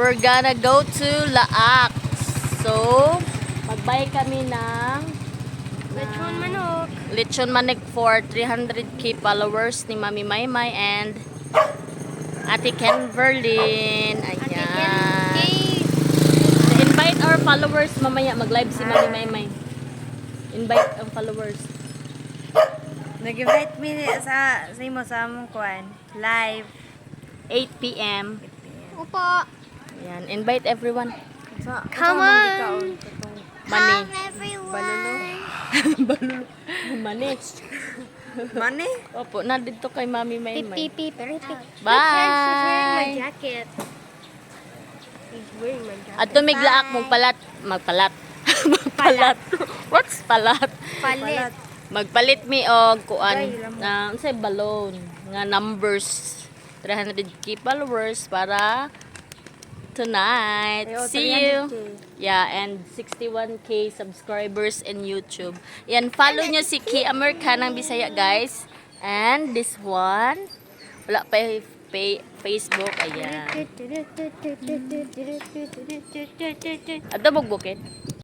we're gonna go to Laak. So, magbay kami ng Lechon manok. lechon manok for 300k followers ni Mami Maymay and Ate Ken Verlin. Ayan. So, invite our followers mamaya. Mag-live si Mami Maymay. Invite ang followers. Nag-invite me sa imo sa among kuan. Live. 8 p.m. Opo. Ayan. Invite everyone. Come on. Mani. Everyone. Balulu. Mani. Money? Opo, nandito kay Mami Maymay. Pip. My Bye! jacket. He's wearing my jacket. At tumiglaak mong palat. Magpalat. Magpalat. What's palat? Palit. Magpalit mi og kuan na unsay balon nga numbers 300k followers para tonight. See you. Yeah, and 61k subscribers in YouTube. Yan, follow nyo si Amerikanang Bisaya, guys. And this one, wala pa Facebook. Ayan. Ato magbukit.